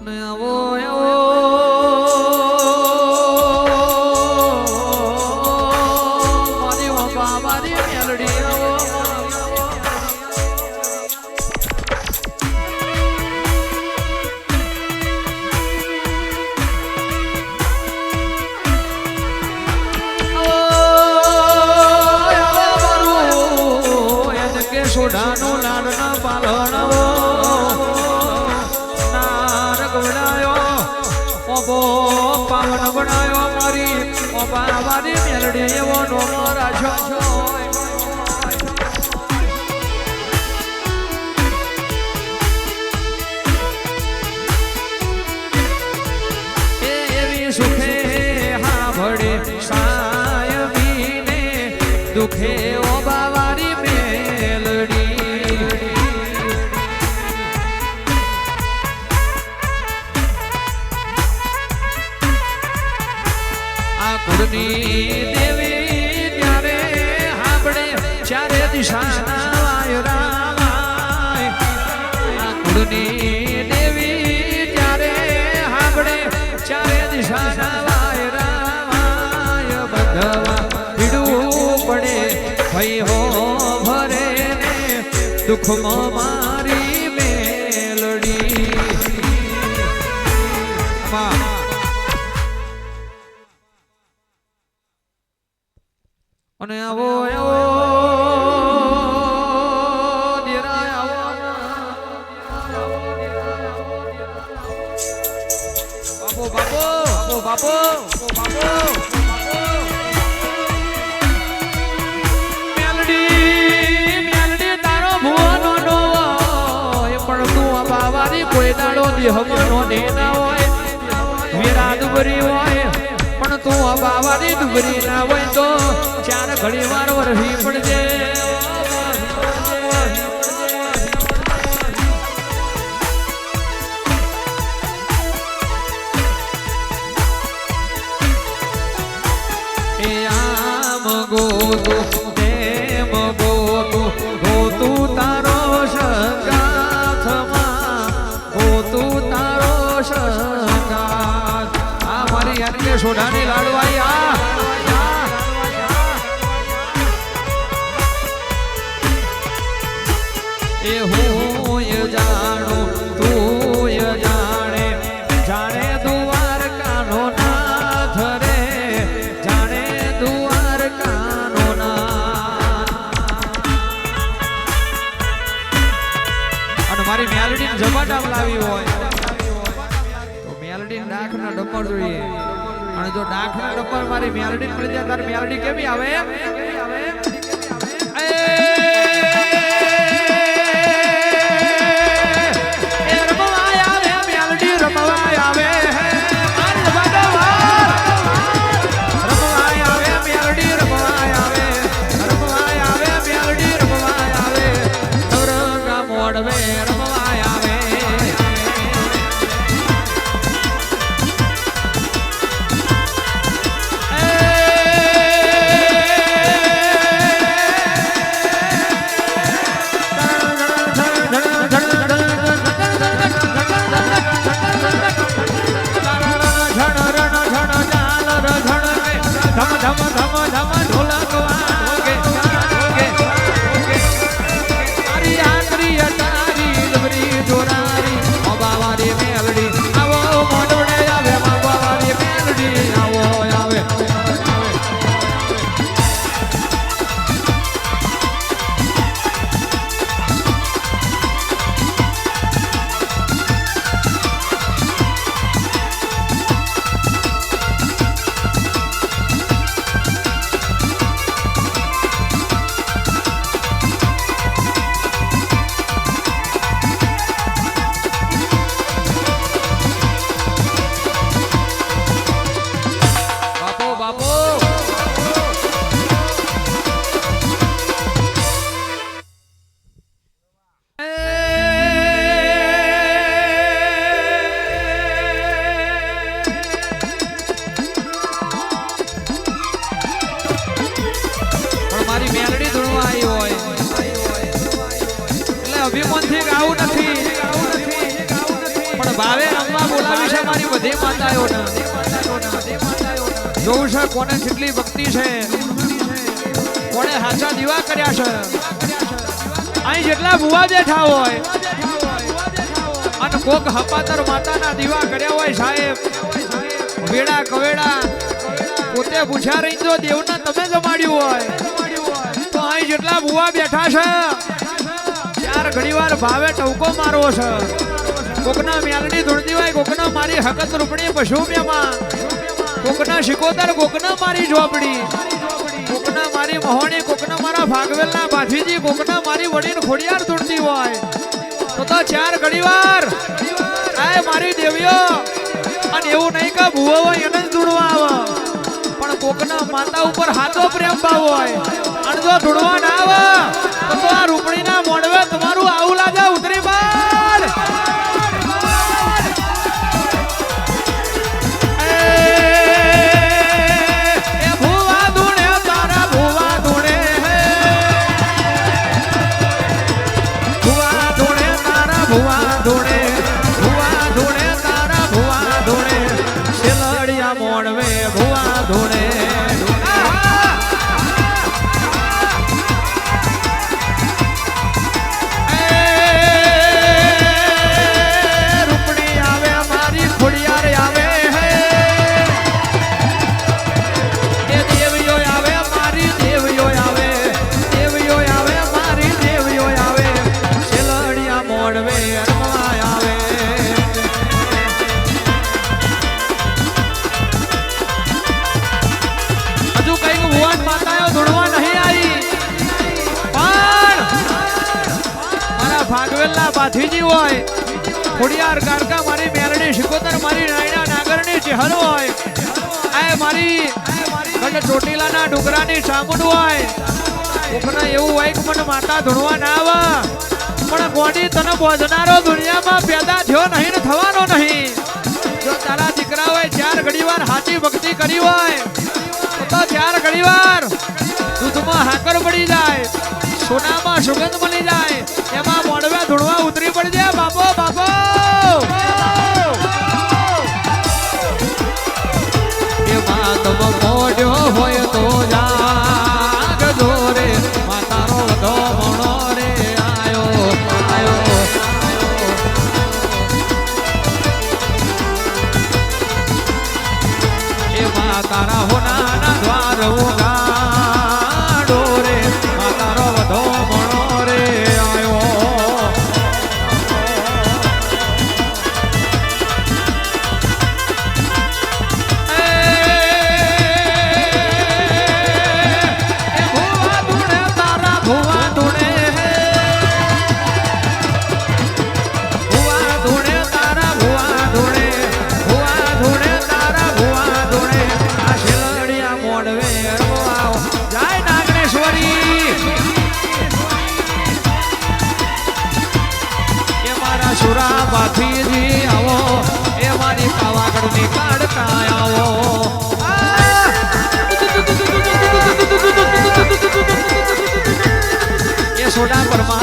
અને આવો આવો મારી બાપા મારી મેલડી આવો સોડાનો લાડનો પાલણવો નારક બનાયો ઓબો પાવન બનાયો મારી ઓબા મારી મેલડી એવો નોમો રાખ્યો એવી સુખે હા ભળે સાયબીને દુખે ઓબા વારી દેવી ત્યારે આપણે ચારે દિશાના વાયરાવાય કુળની દેવી ત્યારે આપણે ચારે દિશાના વાયરાવાય બધવા પીડું પડે ભઈ હો ભરે ને દુઃખમાં મારી મેલડી અને આવો આવો દેરાય આવો બાપો બાપો બાપો બાપો મેલડી મેલડી તારો ભુવાનો નો હોય પણ તું બાવારી કોઈ દાડો દેહમાં ને ના હોય વીરા દુબરી હોય પણ તું બાવારી દુબરી ના હોય તો ચાર ઘડી વાર વરવી પડજે એ આમ ગોતું તેમ ગોતું ગોતું તારો સંગાથમાં ગોતું તારો સંગાથ આ મારી અન્ય સોઢાની લાડવાઈ આ એ હું જાણું તું જાણે જાણે દ્વારકાનો નાથ રે જાણે દ્વારકાનો નાથ અને મારી મેલડી ઝપાટા લાવી હોય તો મેલડી ડાખના ડમર જોઈએ અને જો ડાખના ડમર મારી મેલડી મળી જાય તારી મેલડી કેવી આવે અભિમાનથી ગાવું નથી પણ ભાવે રમવા બોલાવી છે મારી બધી માતાઓને જોઉં છે કોને કેટલી ભક્તિ છે કોને હાચા દીવા કર્યા છે અહીં જેટલા ભુવા બેઠા હોય અને કોક હપાતર માતાના દીવા કર્યા હોય સાહેબ વેડા કવેડા પોતે પૂછ્યા રહી જો દેવને તમે જમાડ્યું હોય તો અહીં જેટલા ભુવા બેઠા છે ચાર ઘડીવાર ભાવે ટવકો મારવો છે કોકના મ્યાલની ધૂળતી હોય કોકના મારી હકત રૂપણી પશુ મેમાં કોકના શિકોતર કોકના મારી ઝોપડી કોકના મારી મહોણી કોકના મારા ભાગવેલના બાથીજી કોકના મારી વડીન ખોડિયાર ધૂળતી હોય તો ચાર ઘડીવાર આય મારી દેવીઓ અને એવું નહીં કે ભૂવો હોય એને જ ધૂળવા આવે પણ કોકના માતા ઉપર હાથો પ્રેમ ભાવ હોય અને જો ધૂળવા ના આવે તો આ રૂપણીના મોડવે તમારું આવું લાગે ઉતરી બાળ એ ભૂવા ધૂણે તારા ભૂવા ધૂણે ભૂવા ધૂણે તારા ભૂવા ધૂણે ભૂવા ધૂણે તારા ભૂવા ધૂણે શેલડિયા મોડવે ભૂવા ધૂણે ભાગવેલના બાથીજી હોય ખોડિયાર ગારકા મારી મેરડી શિકોતર મારી નાયણા નાગરની ચહેરો હોય આ મારી ગઢ ચોટીલાના ડુંગરાની ચામુંડ હોય કોકના એવું હોય કે મને માતા ધૂણવા ના આવે પણ ગોડી તને બોધનારો દુનિયામાં પેદા થયો નહીં ને થવાનો નહીં જો તારા દીકરા હોય ચાર ઘડીવાર હાથી ભક્તિ કરી હોય તો ચાર ઘડીવાર દૂધમાં હાકર પડી જાય સોનામાં સુગંધ મળી જાય એમાં મોડવે ધૂળવા ઉતરી પડી જાય બાપો બાપો એમાં તમ મોઢ્યો હોય તો જાગ દોરે માતારો વધો મણો રે આયો આયો એમાં તારા હોનાના દ્વાર ઉગાડો રે માતારો વધો મણો રે આયો ભુવા ધૂણે તારા ભુવા ધૂણે ભુવા ધૂણે તારા ભુવા ધૂણે ભુવા ધૂણે તારા ભુવા ધૂણે આ શેલડિયા મોડવે આવો જય નાગેશ્વરી એ મારા સુરા બાથીજી આવો એ મારી પાવાગઢની કાઢતા આવો એ સોડા પરમા